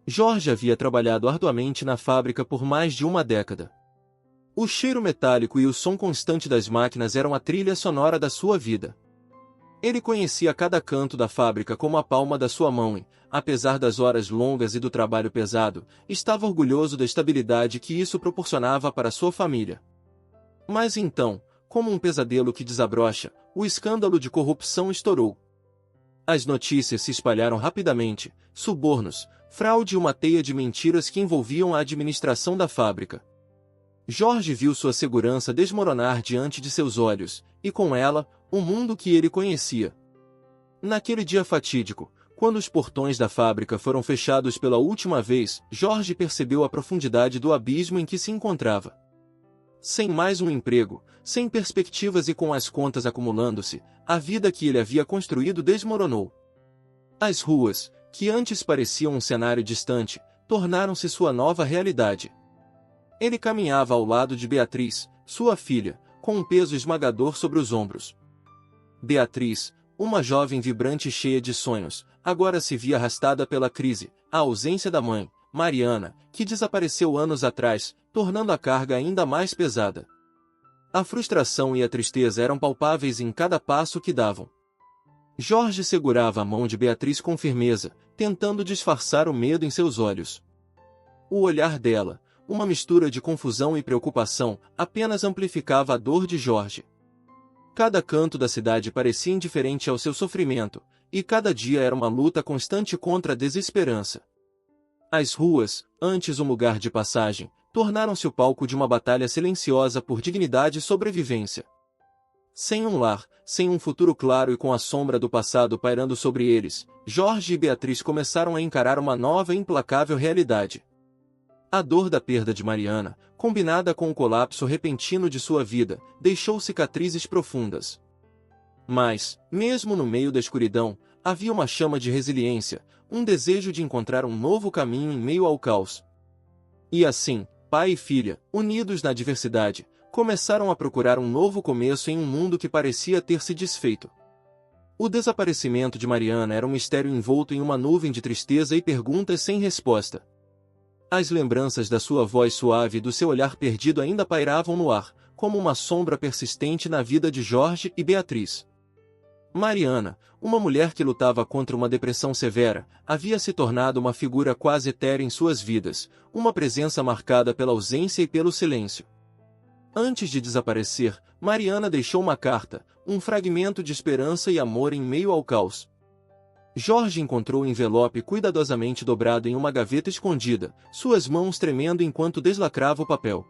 Jorge havia trabalhado arduamente na fábrica por mais de uma década. O cheiro metálico e o som constante das máquinas eram a trilha sonora da sua vida. Ele conhecia cada canto da fábrica como a palma da sua mão e, apesar das horas longas e do trabalho pesado, estava orgulhoso da estabilidade que isso proporcionava para sua família. Mas então, como um pesadelo que desabrocha, o escândalo de corrupção estourou. As notícias se espalharam rapidamente: subornos, fraude e uma teia de mentiras que envolviam a administração da fábrica. Jorge viu sua segurança desmoronar diante de seus olhos, e com ela, o mundo que ele conhecia. Naquele dia fatídico, quando os portões da fábrica foram fechados pela última vez, Jorge percebeu a profundidade do abismo em que se encontrava. Sem mais um emprego, sem perspectivas e com as contas acumulando-se, a vida que ele havia construído desmoronou. As ruas, que antes pareciam um cenário distante, tornaram-se sua nova realidade. Ele caminhava ao lado de Beatriz, sua filha, com um peso esmagador sobre os ombros. Beatriz, uma jovem vibrante e cheia de sonhos, agora se via arrastada pela crise, a ausência da mãe, Mariana, que desapareceu anos atrás, tornando a carga ainda mais pesada. A frustração e a tristeza eram palpáveis em cada passo que davam. Jorge segurava a mão de Beatriz com firmeza, tentando disfarçar o medo em seus olhos. O olhar dela, uma mistura de confusão e preocupação, apenas amplificava a dor de Jorge. Cada canto da cidade parecia indiferente ao seu sofrimento, e cada dia era uma luta constante contra a desesperança. As ruas, antes um lugar de passagem, tornaram-se o palco de uma batalha silenciosa por dignidade e sobrevivência. Sem um lar, sem um futuro claro e com a sombra do passado pairando sobre eles, Jorge e Beatriz começaram a encarar uma nova e implacável realidade. A dor da perda de Mariana, combinada com o colapso repentino de sua vida, deixou cicatrizes profundas. Mas, mesmo no meio da escuridão, havia uma chama de resiliência, um desejo de encontrar um novo caminho em meio ao caos. E assim, pai e filha, unidos na adversidade, começaram a procurar um novo começo em um mundo que parecia ter se desfeito. O desaparecimento de Mariana era um mistério envolto em uma nuvem de tristeza e perguntas sem resposta. As lembranças da sua voz suave e do seu olhar perdido ainda pairavam no ar, como uma sombra persistente na vida de Jorge e Beatriz. Mariana, uma mulher que lutava contra uma depressão severa, havia se tornado uma figura quase etérea em suas vidas, uma presença marcada pela ausência e pelo silêncio. Antes de desaparecer, Mariana deixou uma carta, um fragmento de esperança e amor em meio ao caos. Jorge encontrou o envelope cuidadosamente dobrado em uma gaveta escondida, suas mãos tremendo enquanto deslacrava o papel.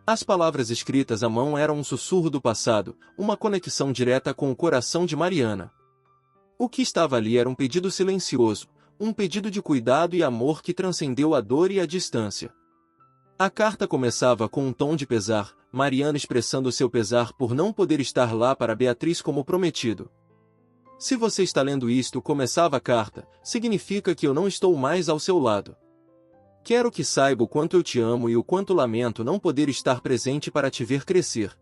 As palavras escritas à mão eram um sussurro do passado, uma conexão direta com o coração de Mariana. O que estava ali era um pedido silencioso, um pedido de cuidado e amor que transcendeu a dor e a distância. A carta começava com um tom de pesar, Mariana expressando seu pesar por não poder estar lá para Beatriz como prometido. Se você está lendo isto, começava a carta, significa que eu não estou mais ao seu lado. Quero que saiba o quanto eu te amo e o quanto lamento não poder estar presente para te ver crescer.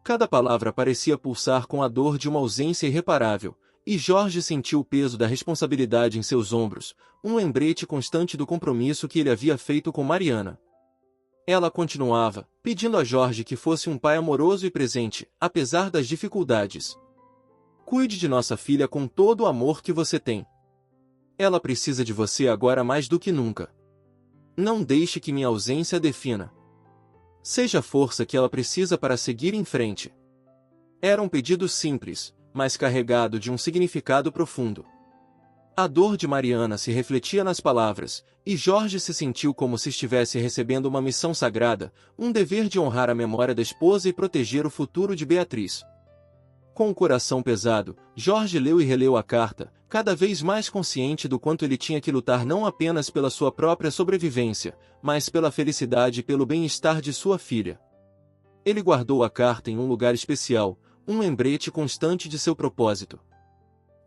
Cada palavra parecia pulsar com a dor de uma ausência irreparável, e Jorge sentiu o peso da responsabilidade em seus ombros, um lembrete constante do compromisso que ele havia feito com Mariana. Ela continuava, pedindo a Jorge que fosse um pai amoroso e presente, apesar das dificuldades. Cuide de nossa filha com todo o amor que você tem. Ela precisa de você agora mais do que nunca. Não deixe que minha ausência a defina. Seja a força que ela precisa para seguir em frente. Era um pedido simples, mas carregado de um significado profundo. A dor de Mariana se refletia nas palavras, e Jorge se sentiu como se estivesse recebendo uma missão sagrada, um dever de honrar a memória da esposa e proteger o futuro de Beatriz. Com o coração pesado, Jorge leu e releu a carta, cada vez mais consciente do quanto ele tinha que lutar não apenas pela sua própria sobrevivência, mas pela felicidade e pelo bem-estar de sua filha. Ele guardou a carta em um lugar especial, um lembrete constante de seu propósito.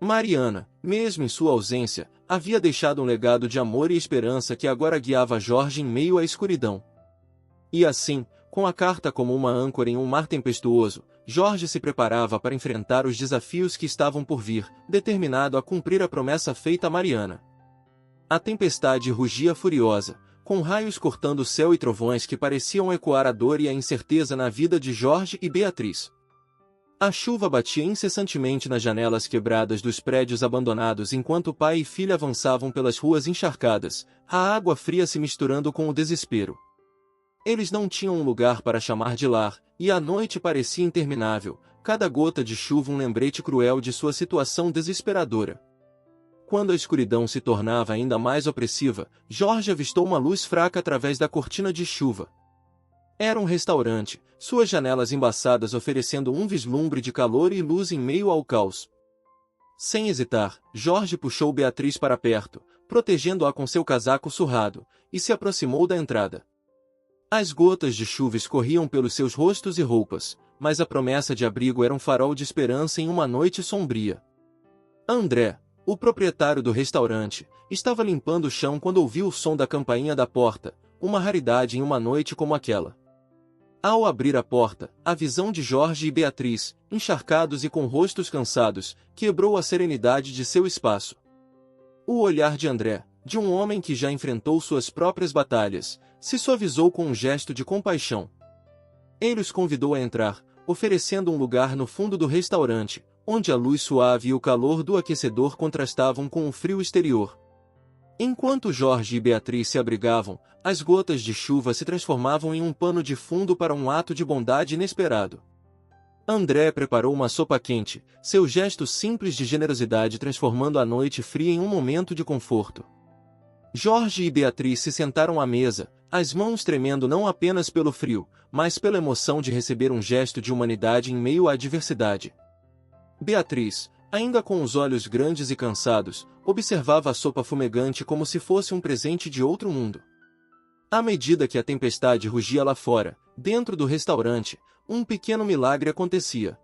Mariana, mesmo em sua ausência, havia deixado um legado de amor e esperança que agora guiava Jorge em meio à escuridão. E assim, com a carta como uma âncora em um mar tempestuoso, Jorge se preparava para enfrentar os desafios que estavam por vir, determinado a cumprir a promessa feita a Mariana. A tempestade rugia furiosa, com raios cortando o céu e trovões que pareciam ecoar a dor e a incerteza na vida de Jorge e Beatriz. A chuva batia incessantemente nas janelas quebradas dos prédios abandonados enquanto pai e filha avançavam pelas ruas encharcadas, a água fria se misturando com o desespero. Eles não tinham um lugar para chamar de lar, e a noite parecia interminável, cada gota de chuva um lembrete cruel de sua situação desesperadora. Quando a escuridão se tornava ainda mais opressiva, Jorge avistou uma luz fraca através da cortina de chuva. Era um restaurante, suas janelas embaçadas oferecendo um vislumbre de calor e luz em meio ao caos. Sem hesitar, Jorge puxou Beatriz para perto, protegendo-a com seu casaco surrado, e se aproximou da entrada. As gotas de chuva escorriam pelos seus rostos e roupas, mas a promessa de abrigo era um farol de esperança em uma noite sombria. André, o proprietário do restaurante, estava limpando o chão quando ouviu o som da campainha da porta, uma raridade em uma noite como aquela. Ao abrir a porta, a visão de Jorge e Beatriz, encharcados e com rostos cansados, quebrou a serenidade de seu espaço. O olhar de André, de um homem que já enfrentou suas próprias batalhas, se suavizou com um gesto de compaixão. Ele os convidou a entrar, oferecendo um lugar no fundo do restaurante, onde a luz suave e o calor do aquecedor contrastavam com o frio exterior. Enquanto Jorge e Beatriz se abrigavam, as gotas de chuva se transformavam em um pano de fundo para um ato de bondade inesperado. André preparou uma sopa quente, seu gesto simples de generosidade transformando a noite fria em um momento de conforto. Jorge e Beatriz se sentaram à mesa, as mãos tremendo não apenas pelo frio, mas pela emoção de receber um gesto de humanidade em meio à adversidade. Beatriz, ainda com os olhos grandes e cansados, observava a sopa fumegante como se fosse um presente de outro mundo. À medida que a tempestade rugia lá fora, dentro do restaurante, um pequeno milagre acontecia.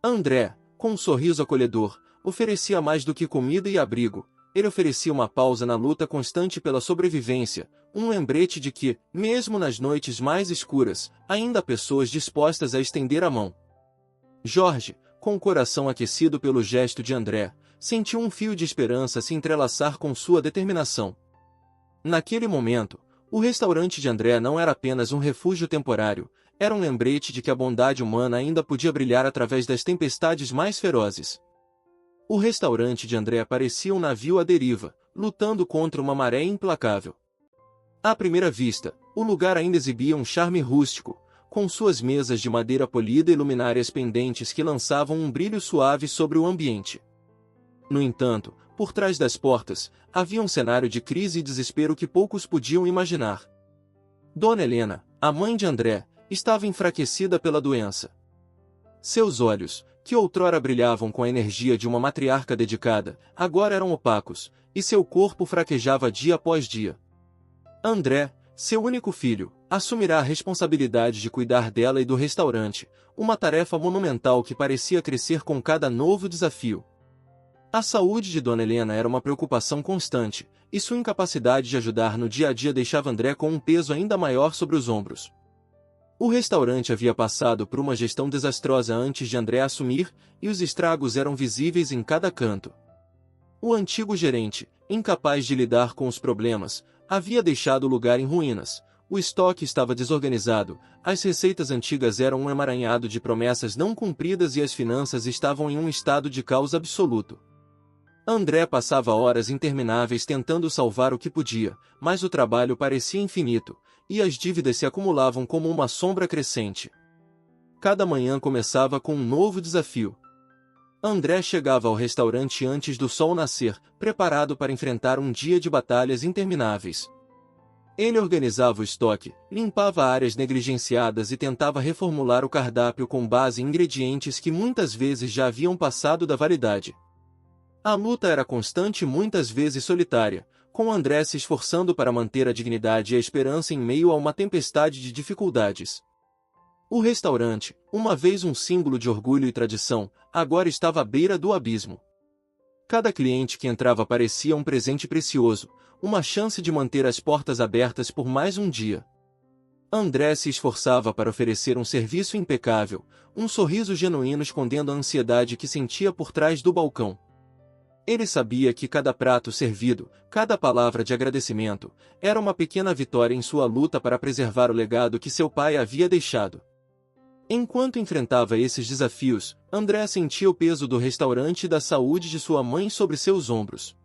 André, com um sorriso acolhedor, oferecia mais do que comida e abrigo. Ele oferecia uma pausa na luta constante pela sobrevivência, um lembrete de que, mesmo nas noites mais escuras, ainda há pessoas dispostas a estender a mão. Jorge, com o coração aquecido pelo gesto de André, sentiu um fio de esperança se entrelaçar com sua determinação. Naquele momento, o restaurante de André não era apenas um refúgio temporário, era um lembrete de que a bondade humana ainda podia brilhar através das tempestades mais ferozes. O restaurante de André parecia um navio à deriva, lutando contra uma maré implacável. À primeira vista, o lugar ainda exibia um charme rústico, com suas mesas de madeira polida e luminárias pendentes que lançavam um brilho suave sobre o ambiente. No entanto, por trás das portas, havia um cenário de crise e desespero que poucos podiam imaginar. Dona Helena, a mãe de André, estava enfraquecida pela doença. Seus olhos, que outrora brilhavam com a energia de uma matriarca dedicada, agora eram opacos, e seu corpo fraquejava dia após dia. André, seu único filho, assumirá a responsabilidade de cuidar dela e do restaurante, uma tarefa monumental que parecia crescer com cada novo desafio. A saúde de Dona Helena era uma preocupação constante, e sua incapacidade de ajudar no dia a dia deixava André com um peso ainda maior sobre os ombros. O restaurante havia passado por uma gestão desastrosa antes de André assumir, e os estragos eram visíveis em cada canto. O antigo gerente, incapaz de lidar com os problemas, havia deixado o lugar em ruínas, o estoque estava desorganizado, as receitas antigas eram um emaranhado de promessas não cumpridas e as finanças estavam em um estado de caos absoluto. André passava horas intermináveis tentando salvar o que podia, mas o trabalho parecia infinito, e as dívidas se acumulavam como uma sombra crescente. Cada manhã começava com um novo desafio. André chegava ao restaurante antes do sol nascer, preparado para enfrentar um dia de batalhas intermináveis. Ele organizava o estoque, limpava áreas negligenciadas e tentava reformular o cardápio com base em ingredientes que muitas vezes já haviam passado da validade. A luta era constante e muitas vezes solitária, com André se esforçando para manter a dignidade e a esperança em meio a uma tempestade de dificuldades. O restaurante, uma vez um símbolo de orgulho e tradição, agora estava à beira do abismo. Cada cliente que entrava parecia um presente precioso, uma chance de manter as portas abertas por mais um dia. André se esforçava para oferecer um serviço impecável, um sorriso genuíno escondendo a ansiedade que sentia por trás do balcão. Ele sabia que cada prato servido, cada palavra de agradecimento, era uma pequena vitória em sua luta para preservar o legado que seu pai havia deixado. Enquanto enfrentava esses desafios, André sentia o peso do restaurante e da saúde de sua mãe sobre seus ombros.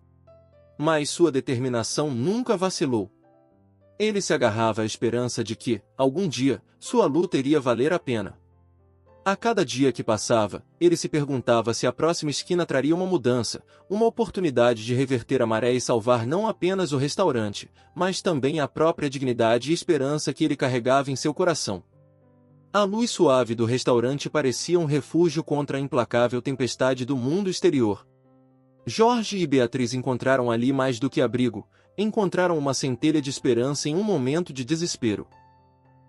Mas sua determinação nunca vacilou. Ele se agarrava à esperança de que, algum dia, sua luta iria valer a pena. A cada dia que passava, ele se perguntava se a próxima esquina traria uma mudança, uma oportunidade de reverter a maré e salvar não apenas o restaurante, mas também a própria dignidade e esperança que ele carregava em seu coração. A luz suave do restaurante parecia um refúgio contra a implacável tempestade do mundo exterior. Jorge e Beatriz encontraram ali mais do que abrigo, encontraram uma centelha de esperança em um momento de desespero.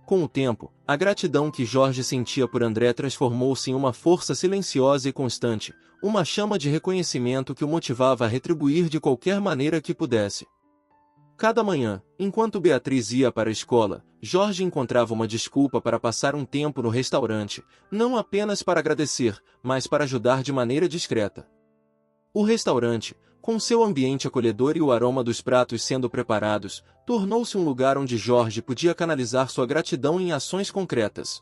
Com o tempo, a gratidão que Jorge sentia por André transformou-se em uma força silenciosa e constante, uma chama de reconhecimento que o motivava a retribuir de qualquer maneira que pudesse. Cada manhã, enquanto Beatriz ia para a escola, Jorge encontrava uma desculpa para passar um tempo no restaurante, não apenas para agradecer, mas para ajudar de maneira discreta. O restaurante, com seu ambiente acolhedor e o aroma dos pratos sendo preparados, tornou-se um lugar onde Jorge podia canalizar sua gratidão em ações concretas.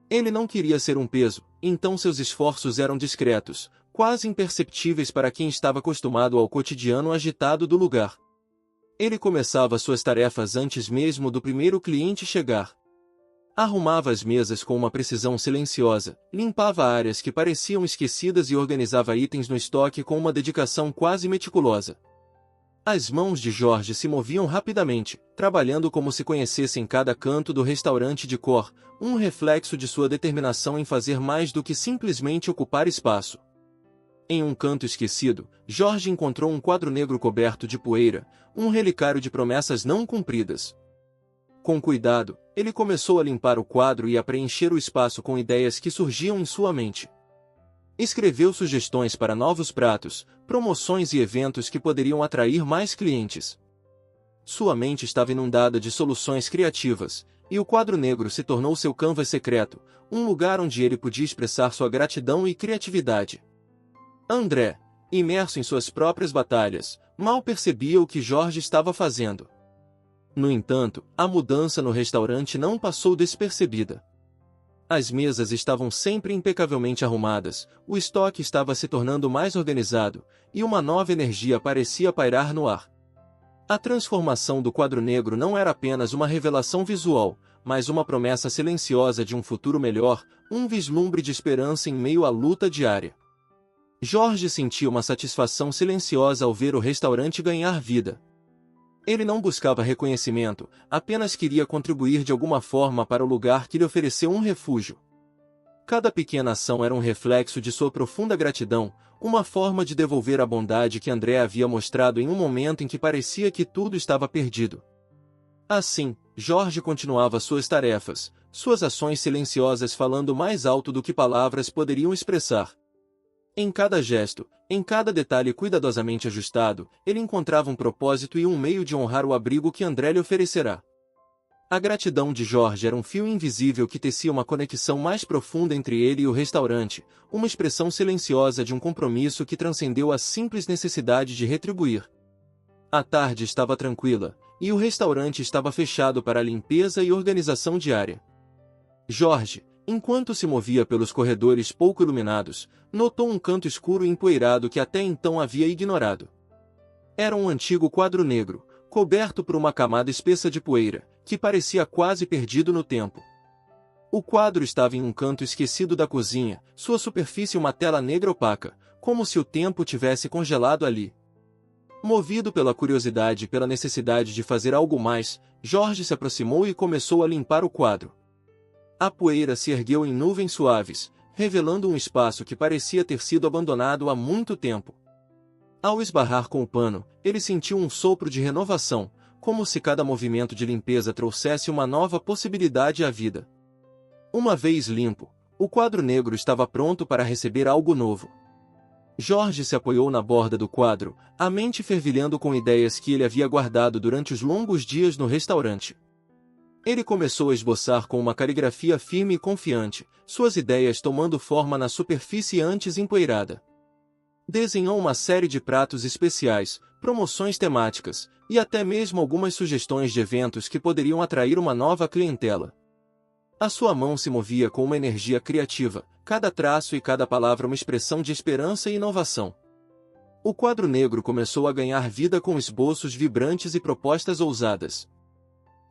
Ele não queria ser um peso, então seus esforços eram discretos, quase imperceptíveis para quem estava acostumado ao cotidiano agitado do lugar. Ele começava suas tarefas antes mesmo do primeiro cliente chegar. Arrumava as mesas com uma precisão silenciosa, limpava áreas que pareciam esquecidas e organizava itens no estoque com uma dedicação quase meticulosa. As mãos de Jorge se moviam rapidamente, trabalhando como se conhecessem cada canto do restaurante de cor, um reflexo de sua determinação em fazer mais do que simplesmente ocupar espaço. Em um canto esquecido, Jorge encontrou um quadro negro coberto de poeira, um relicário de promessas não cumpridas. Com cuidado, ele começou a limpar o quadro e a preencher o espaço com ideias que surgiam em sua mente. Escreveu sugestões para novos pratos, promoções e eventos que poderiam atrair mais clientes. Sua mente estava inundada de soluções criativas, e o quadro negro se tornou seu canvas secreto, um lugar onde ele podia expressar sua gratidão e criatividade. André, imerso em suas próprias batalhas, mal percebia o que Jorge estava fazendo. No entanto, a mudança no restaurante não passou despercebida. As mesas estavam sempre impecavelmente arrumadas, o estoque estava se tornando mais organizado, e uma nova energia parecia pairar no ar. A transformação do quadro negro não era apenas uma revelação visual, mas uma promessa silenciosa de um futuro melhor, um vislumbre de esperança em meio à luta diária. Jorge sentia uma satisfação silenciosa ao ver o restaurante ganhar vida. Ele não buscava reconhecimento, apenas queria contribuir de alguma forma para o lugar que lhe ofereceu um refúgio. Cada pequena ação era um reflexo de sua profunda gratidão, uma forma de devolver a bondade que André havia mostrado em um momento em que parecia que tudo estava perdido. Assim, Jorge continuava suas tarefas, suas ações silenciosas falando mais alto do que palavras poderiam expressar. Em cada gesto, em cada detalhe cuidadosamente ajustado, ele encontrava um propósito e um meio de honrar o abrigo que André lhe oferecerá. A gratidão de Jorge era um fio invisível que tecia uma conexão mais profunda entre ele e o restaurante, uma expressão silenciosa de um compromisso que transcendeu a simples necessidade de retribuir. A tarde estava tranquila, e o restaurante estava fechado para a limpeza e organização diária. Jorge, enquanto se movia pelos corredores pouco iluminados, notou um canto escuro e empoeirado que até então havia ignorado. Era um antigo quadro negro, coberto por uma camada espessa de poeira, que parecia quase perdido no tempo. O quadro estava em um canto esquecido da cozinha, sua superfície uma tela negra opaca, como se o tempo tivesse congelado ali. Movido pela curiosidade e pela necessidade de fazer algo mais, Jorge se aproximou e começou a limpar o quadro. A poeira se ergueu em nuvens suaves, revelando um espaço que parecia ter sido abandonado há muito tempo. Ao esbarrar com o pano, ele sentiu um sopro de renovação, como se cada movimento de limpeza trouxesse uma nova possibilidade à vida. Uma vez limpo, o quadro negro estava pronto para receber algo novo. Jorge se apoiou na borda do quadro, a mente fervilhando com ideias que ele havia guardado durante os longos dias no restaurante. Ele começou a esboçar com uma caligrafia firme e confiante, suas ideias tomando forma na superfície antes empoeirada. Desenhou uma série de pratos especiais, promoções temáticas, e até mesmo algumas sugestões de eventos que poderiam atrair uma nova clientela. A sua mão se movia com uma energia criativa, cada traço e cada palavra uma expressão de esperança e inovação. O quadro negro começou a ganhar vida com esboços vibrantes e propostas ousadas.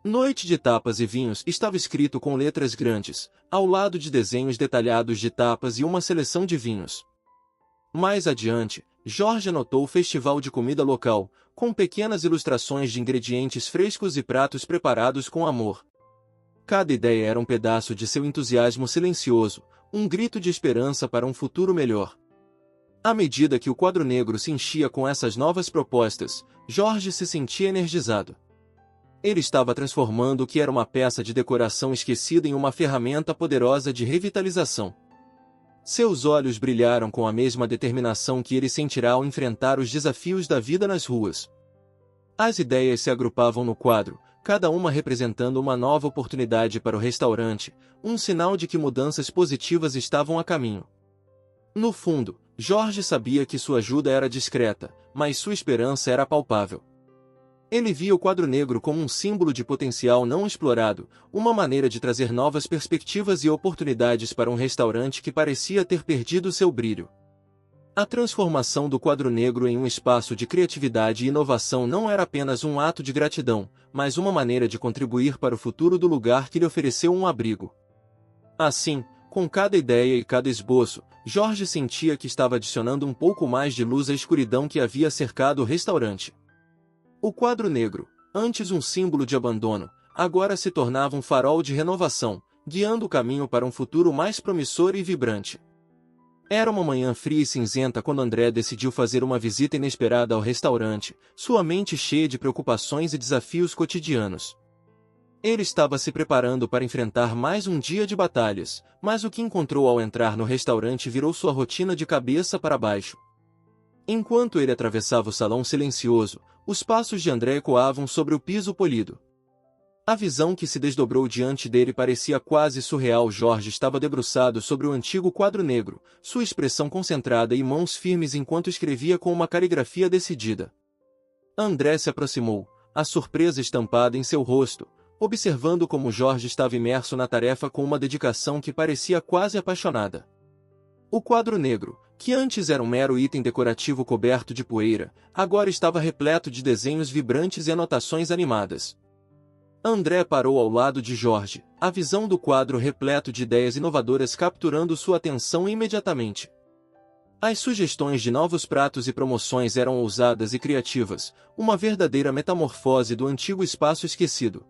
Noite de tapas e vinhos estava escrito com letras grandes, ao lado de desenhos detalhados de tapas e uma seleção de vinhos. Mais adiante, Jorge anotou o festival de comida local, com pequenas ilustrações de ingredientes frescos e pratos preparados com amor. Cada ideia era um pedaço de seu entusiasmo silencioso, um grito de esperança para um futuro melhor. À medida que o quadro negro se enchia com essas novas propostas, Jorge se sentia energizado. Ele estava transformando o que era uma peça de decoração esquecida em uma ferramenta poderosa de revitalização. Seus olhos brilharam com a mesma determinação que ele sentirá ao enfrentar os desafios da vida nas ruas. As ideias se agrupavam no quadro, cada uma representando uma nova oportunidade para o restaurante, um sinal de que mudanças positivas estavam a caminho. No fundo, Jorge sabia que sua ajuda era discreta, mas sua esperança era palpável. Ele via o quadro negro como um símbolo de potencial não explorado, uma maneira de trazer novas perspectivas e oportunidades para um restaurante que parecia ter perdido seu brilho. A transformação do quadro negro em um espaço de criatividade e inovação não era apenas um ato de gratidão, mas uma maneira de contribuir para o futuro do lugar que lhe ofereceu um abrigo. Assim, com cada ideia e cada esboço, Jorge sentia que estava adicionando um pouco mais de luz à escuridão que havia cercado o restaurante. O quadro negro, antes um símbolo de abandono, agora se tornava um farol de renovação, guiando o caminho para um futuro mais promissor e vibrante. Era uma manhã fria e cinzenta quando André decidiu fazer uma visita inesperada ao restaurante, sua mente cheia de preocupações e desafios cotidianos. Ele estava se preparando para enfrentar mais um dia de batalhas, mas o que encontrou ao entrar no restaurante virou sua rotina de cabeça para baixo. Enquanto ele atravessava o salão silencioso, os passos de André ecoavam sobre o piso polido. A visão que se desdobrou diante dele parecia quase surreal. Jorge estava debruçado sobre o antigo quadro negro, sua expressão concentrada e mãos firmes enquanto escrevia com uma caligrafia decidida. André se aproximou, a surpresa estampada em seu rosto, observando como Jorge estava imerso na tarefa com uma dedicação que parecia quase apaixonada. O quadro negro, que antes era um mero item decorativo coberto de poeira, agora estava repleto de desenhos vibrantes e anotações animadas. André parou ao lado de Jorge, a visão do quadro repleto de ideias inovadoras capturando sua atenção imediatamente. As sugestões de novos pratos e promoções eram ousadas e criativas, uma verdadeira metamorfose do antigo espaço esquecido.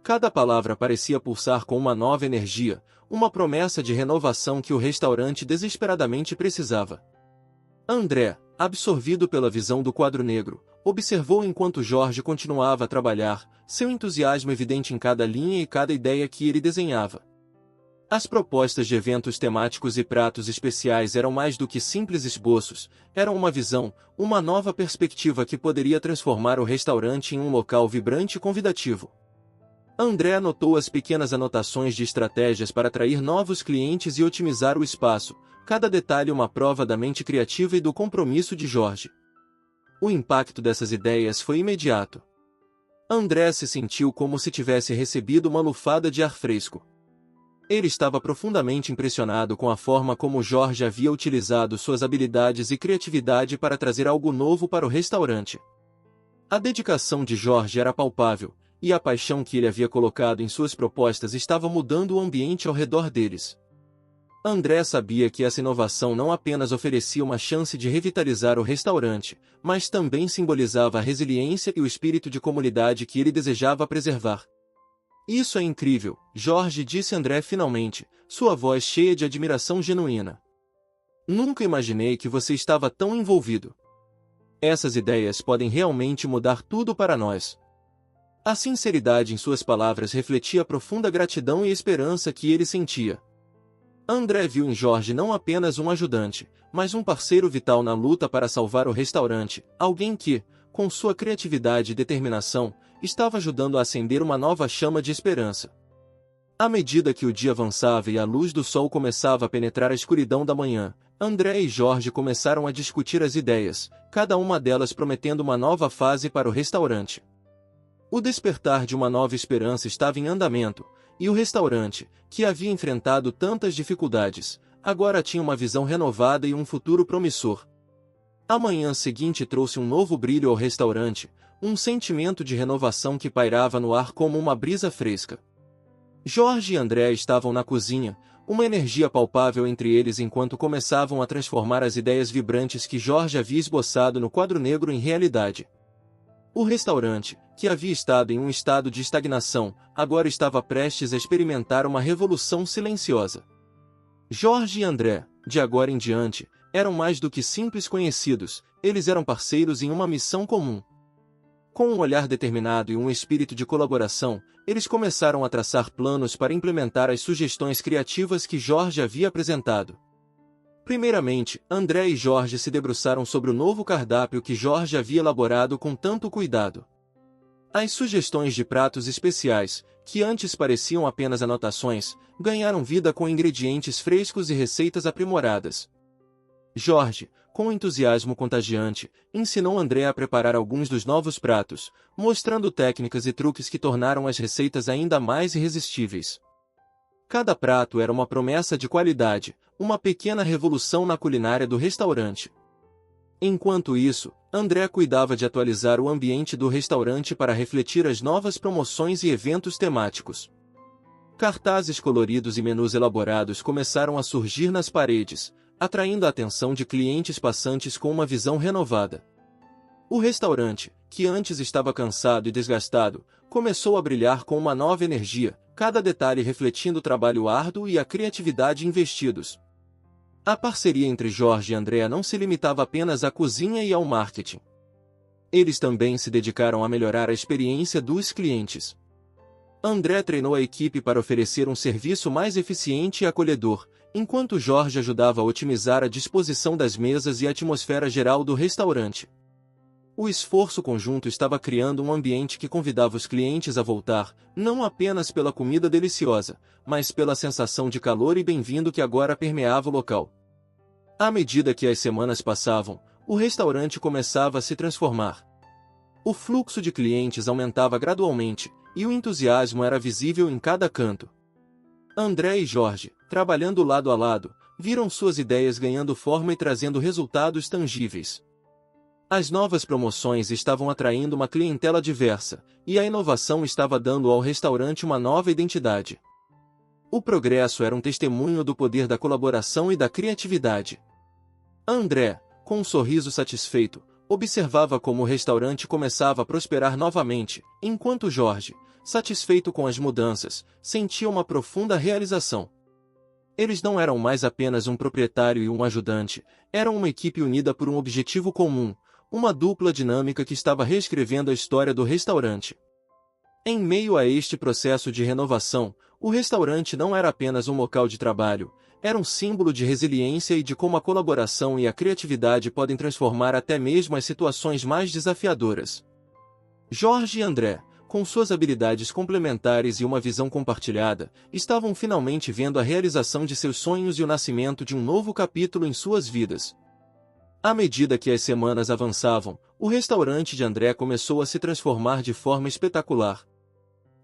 Cada palavra parecia pulsar com uma nova energia, uma promessa de renovação que o restaurante desesperadamente precisava. André, absorvido pela visão do quadro negro, observou enquanto Jorge continuava a trabalhar, seu entusiasmo evidente em cada linha e cada ideia que ele desenhava. As propostas de eventos temáticos e pratos especiais eram mais do que simples esboços, eram uma visão, uma nova perspectiva que poderia transformar o restaurante em um local vibrante e convidativo. André anotou as pequenas anotações de estratégias para atrair novos clientes e otimizar o espaço, cada detalhe uma prova da mente criativa e do compromisso de Jorge. O impacto dessas ideias foi imediato. André se sentiu como se tivesse recebido uma lufada de ar fresco. Ele estava profundamente impressionado com a forma como Jorge havia utilizado suas habilidades e criatividade para trazer algo novo para o restaurante. A dedicação de Jorge era palpável, e a paixão que ele havia colocado em suas propostas estava mudando o ambiente ao redor deles. André sabia que essa inovação não apenas oferecia uma chance de revitalizar o restaurante, mas também simbolizava a resiliência e o espírito de comunidade que ele desejava preservar. Isso é incrível, Jorge, disse André finalmente, sua voz cheia de admiração genuína. Nunca imaginei que você estava tão envolvido. Essas ideias podem realmente mudar tudo para nós. A sinceridade em suas palavras refletia a profunda gratidão e esperança que ele sentia. André viu em Jorge não apenas um ajudante, mas um parceiro vital na luta para salvar o restaurante, alguém que, com sua criatividade e determinação, estava ajudando a acender uma nova chama de esperança. À medida que o dia avançava e a luz do sol começava a penetrar a escuridão da manhã, André e Jorge começaram a discutir as ideias, cada uma delas prometendo uma nova fase para o restaurante. O despertar de uma nova esperança estava em andamento, e o restaurante, que havia enfrentado tantas dificuldades, agora tinha uma visão renovada e um futuro promissor. A manhã seguinte trouxe um novo brilho ao restaurante, um sentimento de renovação que pairava no ar como uma brisa fresca. Jorge e André estavam na cozinha, uma energia palpável entre eles enquanto começavam a transformar as ideias vibrantes que Jorge havia esboçado no quadro negro em realidade. O restaurante, que havia estado em um estado de estagnação, agora estava prestes a experimentar uma revolução silenciosa. Jorge e André, de agora em diante, eram mais do que simples conhecidos, eles eram parceiros em uma missão comum. Com um olhar determinado e um espírito de colaboração, eles começaram a traçar planos para implementar as sugestões criativas que Jorge havia apresentado. Primeiramente, André e Jorge se debruçaram sobre o novo cardápio que Jorge havia elaborado com tanto cuidado. As sugestões de pratos especiais, que antes pareciam apenas anotações, ganharam vida com ingredientes frescos e receitas aprimoradas. Jorge, com entusiasmo contagiante, ensinou André a preparar alguns dos novos pratos, mostrando técnicas e truques que tornaram as receitas ainda mais irresistíveis. Cada prato era uma promessa de qualidade, uma pequena revolução na culinária do restaurante. Enquanto isso, André cuidava de atualizar o ambiente do restaurante para refletir as novas promoções e eventos temáticos. Cartazes coloridos e menus elaborados começaram a surgir nas paredes, atraindo a atenção de clientes passantes com uma visão renovada. O restaurante, que antes estava cansado e desgastado, começou a brilhar com uma nova energia, cada detalhe refletindo o trabalho árduo e a criatividade investidos. A parceria entre Jorge e André não se limitava apenas à cozinha e ao marketing. Eles também se dedicaram a melhorar a experiência dos clientes. André treinou a equipe para oferecer um serviço mais eficiente e acolhedor, enquanto Jorge ajudava a otimizar a disposição das mesas e a atmosfera geral do restaurante. O esforço conjunto estava criando um ambiente que convidava os clientes a voltar, não apenas pela comida deliciosa, mas pela sensação de calor e bem-vindo que agora permeava o local. À medida que as semanas passavam, o restaurante começava a se transformar. O fluxo de clientes aumentava gradualmente, e o entusiasmo era visível em cada canto. André e Jorge, trabalhando lado a lado, viram suas ideias ganhando forma e trazendo resultados tangíveis. As novas promoções estavam atraindo uma clientela diversa, e a inovação estava dando ao restaurante uma nova identidade. O progresso era um testemunho do poder da colaboração e da criatividade. André, com um sorriso satisfeito, observava como o restaurante começava a prosperar novamente, enquanto Jorge, satisfeito com as mudanças, sentia uma profunda realização. Eles não eram mais apenas um proprietário e um ajudante, eram uma equipe unida por um objetivo comum, uma dupla dinâmica que estava reescrevendo a história do restaurante. Em meio a este processo de renovação, o restaurante não era apenas um local de trabalho, era um símbolo de resiliência e de como a colaboração e a criatividade podem transformar até mesmo as situações mais desafiadoras. Jorge e André, com suas habilidades complementares e uma visão compartilhada, estavam finalmente vendo a realização de seus sonhos e o nascimento de um novo capítulo em suas vidas. À medida que as semanas avançavam, o restaurante de André começou a se transformar de forma espetacular.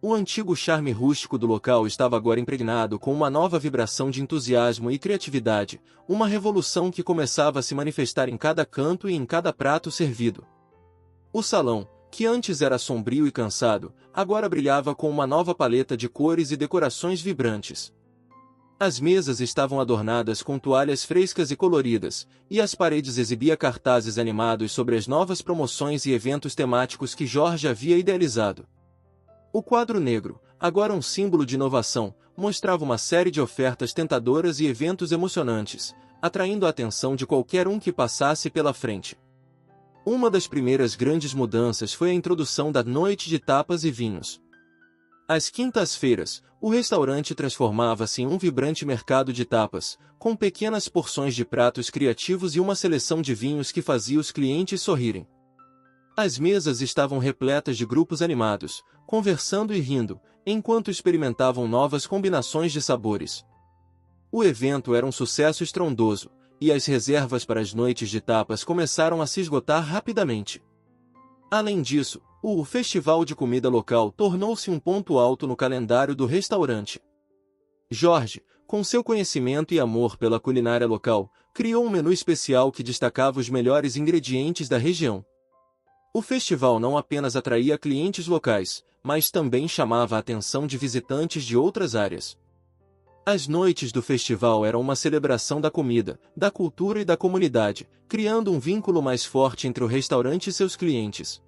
O antigo charme rústico do local estava agora impregnado com uma nova vibração de entusiasmo e criatividade, uma revolução que começava a se manifestar em cada canto e em cada prato servido. O salão, que antes era sombrio e cansado, agora brilhava com uma nova paleta de cores e decorações vibrantes. As mesas estavam adornadas com toalhas frescas e coloridas, e as paredes exibiam cartazes animados sobre as novas promoções e eventos temáticos que Jorge havia idealizado. O quadro negro, agora um símbolo de inovação, mostrava uma série de ofertas tentadoras e eventos emocionantes, atraindo a atenção de qualquer um que passasse pela frente. Uma das primeiras grandes mudanças foi a introdução da noite de tapas e vinhos. Às quintas-feiras, o restaurante transformava-se em um vibrante mercado de tapas, com pequenas porções de pratos criativos e uma seleção de vinhos que fazia os clientes sorrirem. As mesas estavam repletas de grupos animados, conversando e rindo, enquanto experimentavam novas combinações de sabores. O evento era um sucesso estrondoso, e as reservas para as noites de tapas começaram a se esgotar rapidamente. Além disso, o festival de comida local tornou-se um ponto alto no calendário do restaurante. Jorge, com seu conhecimento e amor pela culinária local, criou um menu especial que destacava os melhores ingredientes da região. O festival não apenas atraía clientes locais, mas também chamava a atenção de visitantes de outras áreas. As noites do festival eram uma celebração da comida, da cultura e da comunidade, criando um vínculo mais forte entre o restaurante e seus clientes.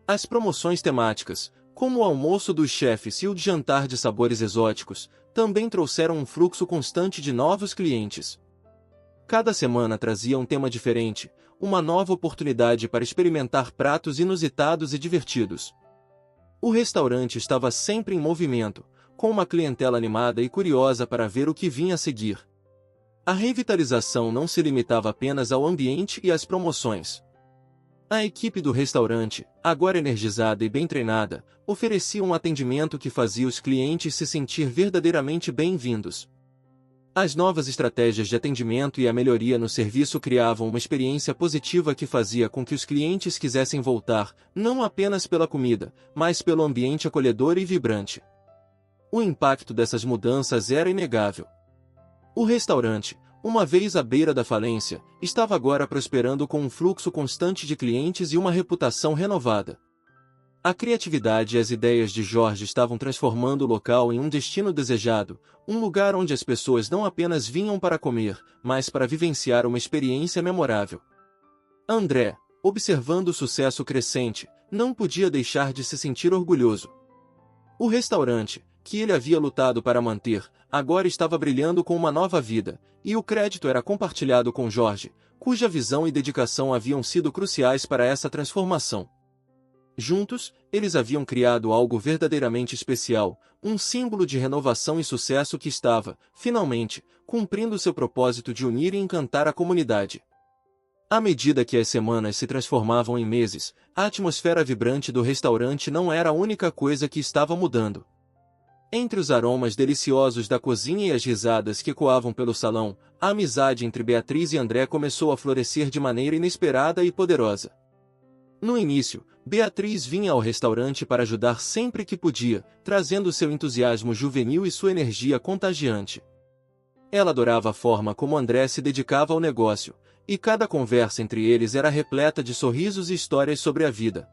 As promoções temáticas, como o almoço dos chefes e o jantar de sabores exóticos, também trouxeram um fluxo constante de novos clientes. Cada semana trazia um tema diferente, uma nova oportunidade para experimentar pratos inusitados e divertidos. O restaurante estava sempre em movimento, com uma clientela animada e curiosa para ver o que vinha a seguir. A revitalização não se limitava apenas ao ambiente e às promoções. A equipe do restaurante, agora energizada e bem treinada, oferecia um atendimento que fazia os clientes se sentir verdadeiramente bem-vindos. As novas estratégias de atendimento e a melhoria no serviço criavam uma experiência positiva que fazia com que os clientes quisessem voltar, não apenas pela comida, mas pelo ambiente acolhedor e vibrante. O impacto dessas mudanças era inegável. O restaurante, uma vez à beira da falência, estava agora prosperando com um fluxo constante de clientes e uma reputação renovada. A criatividade e as ideias de Jorge estavam transformando o local em um destino desejado, um lugar onde as pessoas não apenas vinham para comer, mas para vivenciar uma experiência memorável. André, observando o sucesso crescente, não podia deixar de se sentir orgulhoso. O restaurante, que ele havia lutado para manter, agora estava brilhando com uma nova vida, e o crédito era compartilhado com Jorge, cuja visão e dedicação haviam sido cruciais para essa transformação. Juntos, eles haviam criado algo verdadeiramente especial, um símbolo de renovação e sucesso que estava, finalmente, cumprindo seu propósito de unir e encantar a comunidade. À medida que as semanas se transformavam em meses, a atmosfera vibrante do restaurante não era a única coisa que estava mudando. Entre os aromas deliciosos da cozinha e as risadas que ecoavam pelo salão, a amizade entre Beatriz e André começou a florescer de maneira inesperada e poderosa. No início, Beatriz vinha ao restaurante para ajudar sempre que podia, trazendo seu entusiasmo juvenil e sua energia contagiante. Ela adorava a forma como André se dedicava ao negócio, e cada conversa entre eles era repleta de sorrisos e histórias sobre a vida.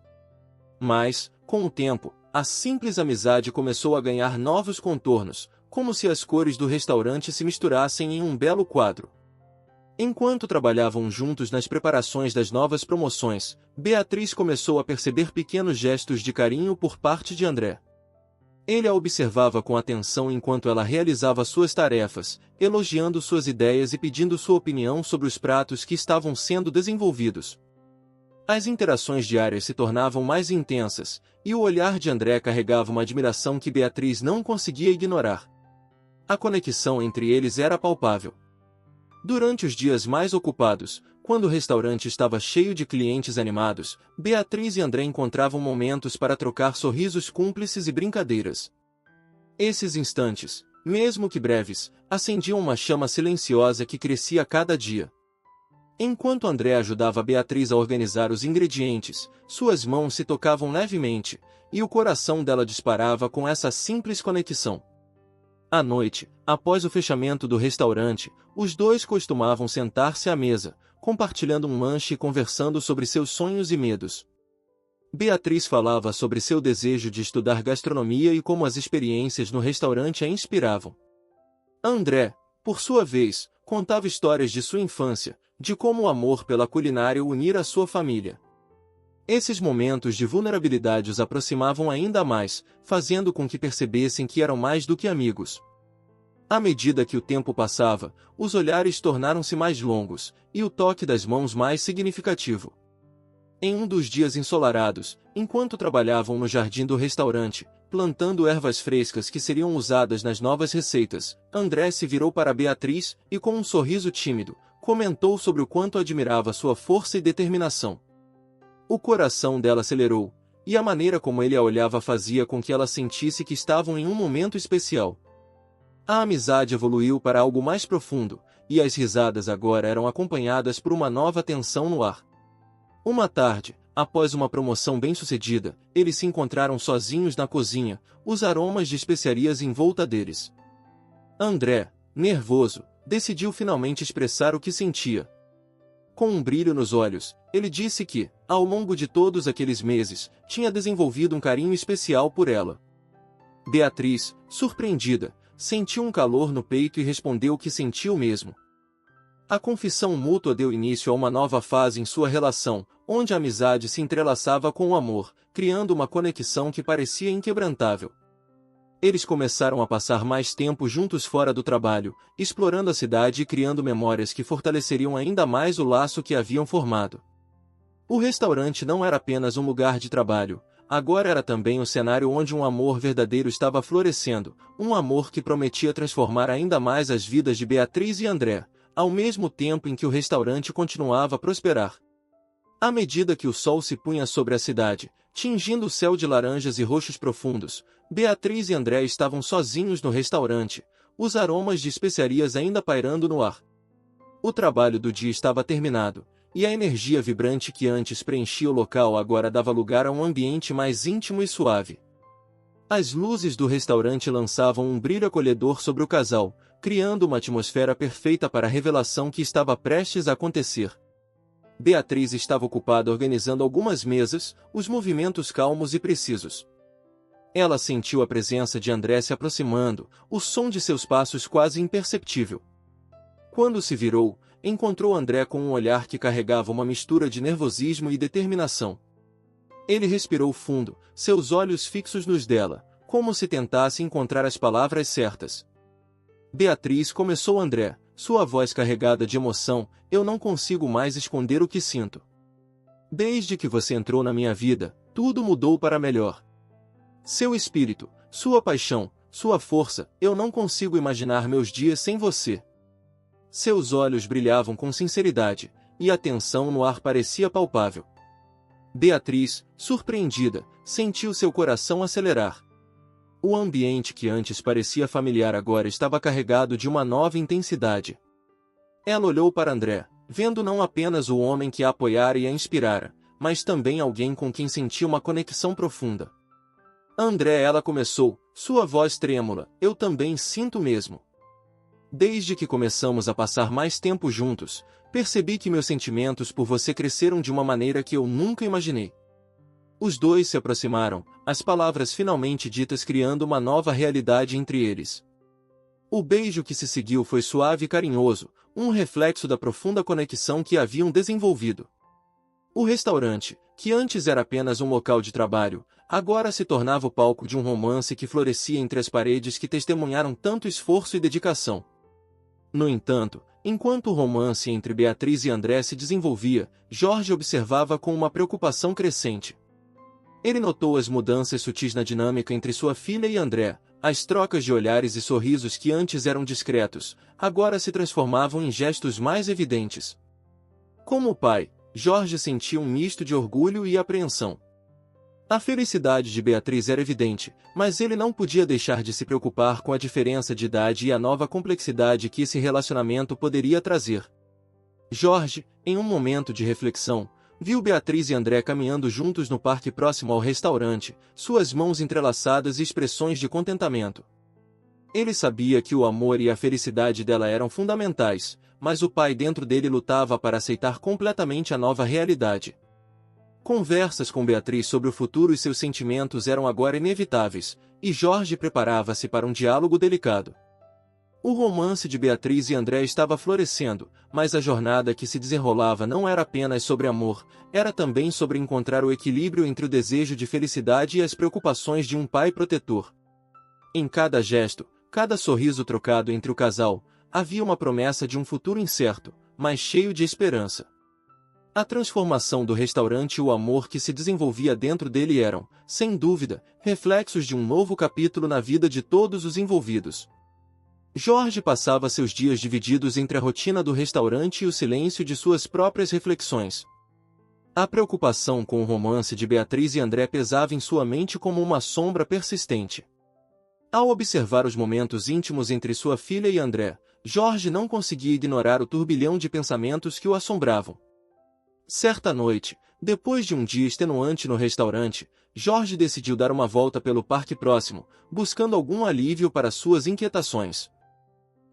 Mas, com o tempo, a simples amizade começou a ganhar novos contornos, como se as cores do restaurante se misturassem em um belo quadro. Enquanto trabalhavam juntos nas preparações das novas promoções, Beatriz começou a perceber pequenos gestos de carinho por parte de André. Ele a observava com atenção enquanto ela realizava suas tarefas, elogiando suas ideias e pedindo sua opinião sobre os pratos que estavam sendo desenvolvidos. As interações diárias se tornavam mais intensas, e o olhar de André carregava uma admiração que Beatriz não conseguia ignorar. A conexão entre eles era palpável. Durante os dias mais ocupados, quando o restaurante estava cheio de clientes animados, Beatriz e André encontravam momentos para trocar sorrisos cúmplices e brincadeiras. Esses instantes, mesmo que breves, acendiam uma chama silenciosa que crescia a cada dia. Enquanto André ajudava Beatriz a organizar os ingredientes, suas mãos se tocavam levemente, e o coração dela disparava com essa simples conexão. À noite, após o fechamento do restaurante, os dois costumavam sentar-se à mesa, compartilhando um lanche e conversando sobre seus sonhos e medos. Beatriz falava sobre seu desejo de estudar gastronomia e como as experiências no restaurante a inspiravam. André, por sua vez, contava histórias de sua infância, de como o amor pela culinária o unira à sua família. Esses momentos de vulnerabilidade os aproximavam ainda mais, fazendo com que percebessem que eram mais do que amigos. À medida que o tempo passava, os olhares tornaram-se mais longos, e o toque das mãos mais significativo. Em um dos dias ensolarados, enquanto trabalhavam no jardim do restaurante, plantando ervas frescas que seriam usadas nas novas receitas, André se virou para Beatriz e, com um sorriso tímido, comentou sobre o quanto admirava sua força e determinação. O coração dela acelerou, e a maneira como ele a olhava fazia com que ela sentisse que estavam em um momento especial. A amizade evoluiu para algo mais profundo, e as risadas agora eram acompanhadas por uma nova tensão no ar. Uma tarde, após uma promoção bem-sucedida, eles se encontraram sozinhos na cozinha, os aromas de especiarias em volta deles. André, nervoso, decidiu finalmente expressar o que sentia. Com um brilho nos olhos, ele disse que, ao longo de todos aqueles meses, tinha desenvolvido um carinho especial por ela. Beatriz, surpreendida, sentiu um calor no peito e respondeu que sentiu mesmo. A confissão mútua deu início a uma nova fase em sua relação, onde a amizade se entrelaçava com o amor, criando uma conexão que parecia inquebrantável. Eles começaram a passar mais tempo juntos fora do trabalho, explorando a cidade e criando memórias que fortaleceriam ainda mais o laço que haviam formado. O restaurante não era apenas um lugar de trabalho, agora era também um cenário onde um amor verdadeiro estava florescendo, um amor que prometia transformar ainda mais as vidas de Beatriz e André, ao mesmo tempo em que o restaurante continuava a prosperar. À medida que o sol se punha sobre a cidade, tingindo o céu de laranjas e roxos profundos, Beatriz e André estavam sozinhos no restaurante, os aromas de especiarias ainda pairando no ar. O trabalho do dia estava terminado, e a energia vibrante que antes preenchia o local agora dava lugar a um ambiente mais íntimo e suave. As luzes do restaurante lançavam um brilho acolhedor sobre o casal, criando uma atmosfera perfeita para a revelação que estava prestes a acontecer. Beatriz estava ocupada organizando algumas mesas, os movimentos calmos e precisos. Ela sentiu a presença de André se aproximando, o som de seus passos quase imperceptível. Quando se virou, encontrou André com um olhar que carregava uma mistura de nervosismo e determinação. Ele respirou fundo, seus olhos fixos nos dela, como se tentasse encontrar as palavras certas. Beatriz, começou André, sua voz carregada de emoção, eu não consigo mais esconder o que sinto. Desde que você entrou na minha vida, tudo mudou para melhor. Seu espírito, sua paixão, sua força, eu não consigo imaginar meus dias sem você. Seus olhos brilhavam com sinceridade, e a tensão no ar parecia palpável. Beatriz, surpreendida, sentiu seu coração acelerar. O ambiente que antes parecia familiar agora estava carregado de uma nova intensidade. Ela olhou para André, vendo não apenas o homem que a apoiara e a inspirara, mas também alguém com quem sentia uma conexão profunda. André, ela começou, sua voz trêmula, eu também sinto mesmo. Desde que começamos a passar mais tempo juntos, percebi que meus sentimentos por você cresceram de uma maneira que eu nunca imaginei. Os dois se aproximaram, as palavras finalmente ditas criando uma nova realidade entre eles. O beijo que se seguiu foi suave e carinhoso, um reflexo da profunda conexão que haviam desenvolvido. O restaurante, que antes era apenas um local de trabalho, agora se tornava o palco de um romance que florescia entre as paredes que testemunharam tanto esforço e dedicação. No entanto, enquanto o romance entre Beatriz e André se desenvolvia, Jorge observava com uma preocupação crescente. Ele notou as mudanças sutis na dinâmica entre sua filha e André, as trocas de olhares e sorrisos que antes eram discretos, agora se transformavam em gestos mais evidentes. Como pai, Jorge sentia um misto de orgulho e apreensão. A felicidade de Beatriz era evidente, mas ele não podia deixar de se preocupar com a diferença de idade e a nova complexidade que esse relacionamento poderia trazer. Jorge, em um momento de reflexão, viu Beatriz e André caminhando juntos no parque próximo ao restaurante, suas mãos entrelaçadas e expressões de contentamento. Ele sabia que o amor e a felicidade dela eram fundamentais, mas o pai dentro dele lutava para aceitar completamente a nova realidade. Conversas com Beatriz sobre o futuro e seus sentimentos eram agora inevitáveis, e Jorge preparava-se para um diálogo delicado. O romance de Beatriz e André estava florescendo, mas a jornada que se desenrolava não era apenas sobre amor, era também sobre encontrar o equilíbrio entre o desejo de felicidade e as preocupações de um pai protetor. Em cada gesto, cada sorriso trocado entre o casal, havia uma promessa de um futuro incerto, mas cheio de esperança. A transformação do restaurante e o amor que se desenvolvia dentro dele eram, sem dúvida, reflexos de um novo capítulo na vida de todos os envolvidos. Jorge passava seus dias divididos entre a rotina do restaurante e o silêncio de suas próprias reflexões. A preocupação com o romance de Beatriz e André pesava em sua mente como uma sombra persistente. Ao observar os momentos íntimos entre sua filha e André, Jorge não conseguia ignorar o turbilhão de pensamentos que o assombravam. Certa noite, depois de um dia extenuante no restaurante, Jorge decidiu dar uma volta pelo parque próximo, buscando algum alívio para suas inquietações.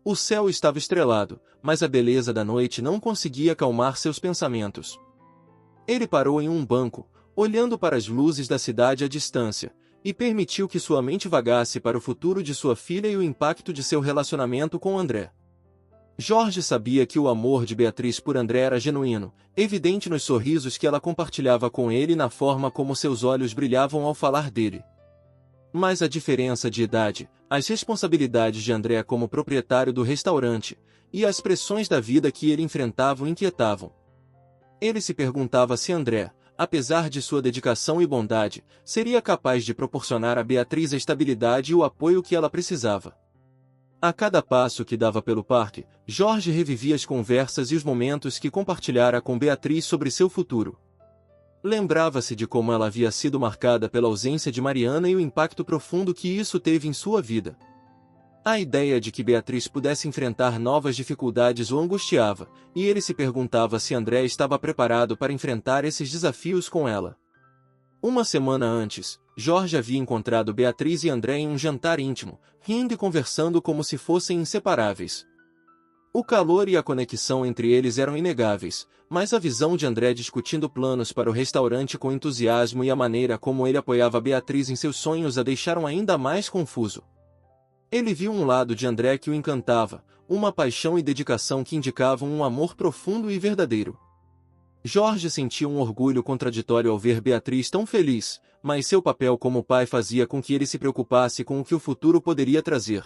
O céu estava estrelado, mas a beleza da noite não conseguia acalmar seus pensamentos. Ele parou em um banco, olhando para as luzes da cidade à distância, e permitiu que sua mente vagasse para o futuro de sua filha e o impacto de seu relacionamento com André. Jorge sabia que o amor de Beatriz por André era genuíno, evidente nos sorrisos que ela compartilhava com ele e na forma como seus olhos brilhavam ao falar dele. Mas a diferença de idade, as responsabilidades de André como proprietário do restaurante, e as pressões da vida que ele enfrentava o inquietavam. Ele se perguntava se André, apesar de sua dedicação e bondade, seria capaz de proporcionar a Beatriz a estabilidade e o apoio que ela precisava. A cada passo que dava pelo parque, Jorge revivia as conversas e os momentos que compartilhara com Beatriz sobre seu futuro. Lembrava-se de como ela havia sido marcada pela ausência de Mariana e o impacto profundo que isso teve em sua vida. A ideia de que Beatriz pudesse enfrentar novas dificuldades o angustiava, e ele se perguntava se André estava preparado para enfrentar esses desafios com ela. Uma semana antes, Jorge havia encontrado Beatriz e André em um jantar íntimo, rindo e conversando como se fossem inseparáveis. O calor e a conexão entre eles eram inegáveis, mas a visão de André discutindo planos para o restaurante com entusiasmo e a maneira como ele apoiava Beatriz em seus sonhos a deixaram ainda mais confuso. Ele viu um lado de André que o encantava, uma paixão e dedicação que indicavam um amor profundo e verdadeiro. Jorge sentia um orgulho contraditório ao ver Beatriz tão feliz, mas seu papel como pai fazia com que ele se preocupasse com o que o futuro poderia trazer.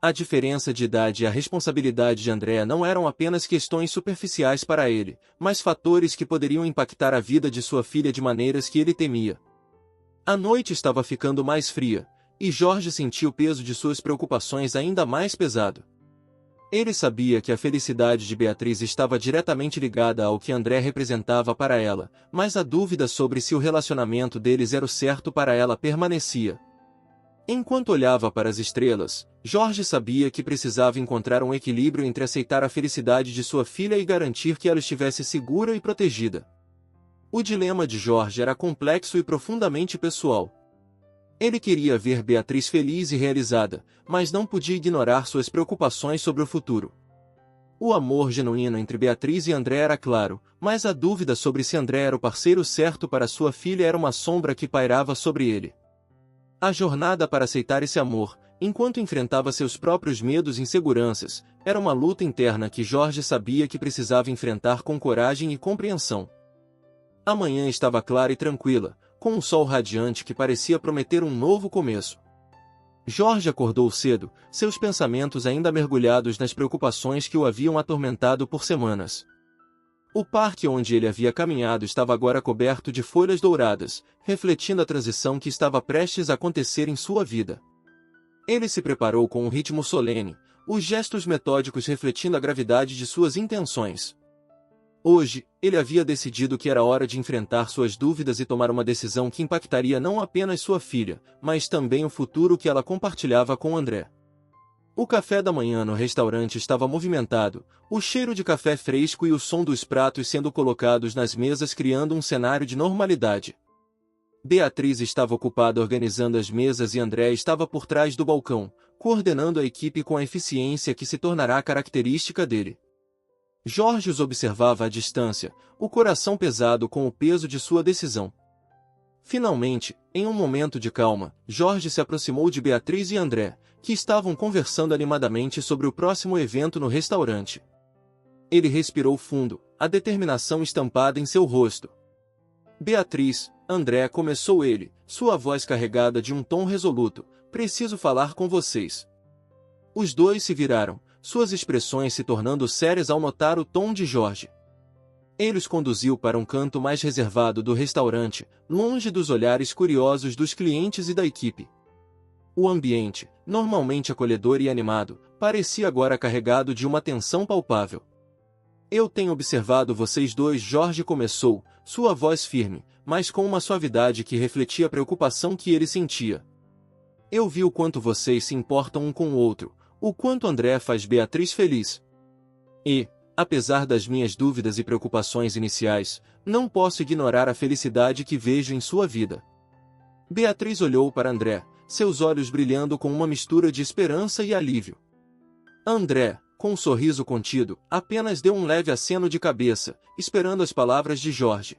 A diferença de idade e a responsabilidade de André não eram apenas questões superficiais para ele, mas fatores que poderiam impactar a vida de sua filha de maneiras que ele temia. A noite estava ficando mais fria, e Jorge sentia o peso de suas preocupações ainda mais pesado. Ele sabia que a felicidade de Beatriz estava diretamente ligada ao que André representava para ela, mas a dúvida sobre se o relacionamento deles era o certo para ela permanecia. Enquanto olhava para as estrelas, Jorge sabia que precisava encontrar um equilíbrio entre aceitar a felicidade de sua filha e garantir que ela estivesse segura e protegida. O dilema de Jorge era complexo e profundamente pessoal. Ele queria ver Beatriz feliz e realizada, mas não podia ignorar suas preocupações sobre o futuro. O amor genuíno entre Beatriz e André era claro, mas a dúvida sobre se André era o parceiro certo para sua filha era uma sombra que pairava sobre ele. A jornada para aceitar esse amor, enquanto enfrentava seus próprios medos e inseguranças, era uma luta interna que Jorge sabia que precisava enfrentar com coragem e compreensão. A manhã estava clara e tranquila, com um sol radiante que parecia prometer um novo começo. Jorge acordou cedo, seus pensamentos ainda mergulhados nas preocupações que o haviam atormentado por semanas. O parque onde ele havia caminhado estava agora coberto de folhas douradas, refletindo a transição que estava prestes a acontecer em sua vida. Ele se preparou com um ritmo solene, os gestos metódicos refletindo a gravidade de suas intenções. Hoje, ele havia decidido que era hora de enfrentar suas dúvidas e tomar uma decisão que impactaria não apenas sua filha, mas também o futuro que ela compartilhava com André. O café da manhã no restaurante estava movimentado, o cheiro de café fresco e o som dos pratos sendo colocados nas mesas criando um cenário de normalidade. Beatriz estava ocupada organizando as mesas e André estava por trás do balcão, coordenando a equipe com a eficiência que se tornará característica dele. Jorge os observava à distância, o coração pesado com o peso de sua decisão. Finalmente, em um momento de calma, Jorge se aproximou de Beatriz e André, que estavam conversando animadamente sobre o próximo evento no restaurante. Ele respirou fundo, a determinação estampada em seu rosto. Beatriz, André, começou ele, sua voz carregada de um tom resoluto, preciso falar com vocês. Os dois se viraram, suas expressões se tornando sérias ao notar o tom de Jorge. Ele os conduziu para um canto mais reservado do restaurante, longe dos olhares curiosos dos clientes e da equipe. O ambiente, normalmente acolhedor e animado, parecia agora carregado de uma tensão palpável. Eu tenho observado vocês dois, Jorge começou, sua voz firme, mas com uma suavidade que refletia a preocupação que ele sentia. Eu vi o quanto vocês se importam um com o outro, o quanto André faz Beatriz feliz. E, apesar das minhas dúvidas e preocupações iniciais, não posso ignorar a felicidade que vejo em sua vida. Beatriz olhou para André, seus olhos brilhando com uma mistura de esperança e alívio. André, com um sorriso contido, apenas deu um leve aceno de cabeça, esperando as palavras de Jorge.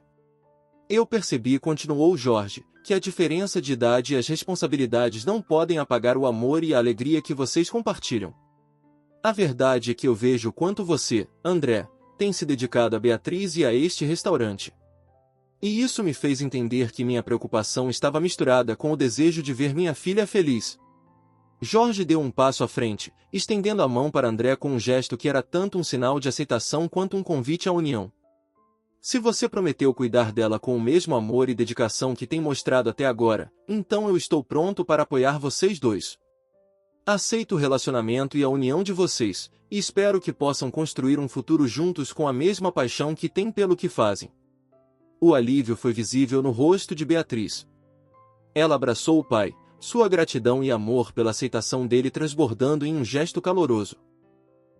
Eu percebi, continuou Jorge, que a diferença de idade e as responsabilidades não podem apagar o amor e a alegria que vocês compartilham. A verdade é que eu vejo quanto você, André, tem se dedicado a Beatriz e a este restaurante. E isso me fez entender que minha preocupação estava misturada com o desejo de ver minha filha feliz. Jorge deu um passo à frente, estendendo a mão para André com um gesto que era tanto um sinal de aceitação quanto um convite à união. Se você prometeu cuidar dela com o mesmo amor e dedicação que tem mostrado até agora, então eu estou pronto para apoiar vocês dois. Aceito o relacionamento e a união de vocês, e espero que possam construir um futuro juntos com a mesma paixão que têm pelo que fazem. O alívio foi visível no rosto de Beatriz. Ela abraçou o pai, sua gratidão e amor pela aceitação dele transbordando em um gesto caloroso.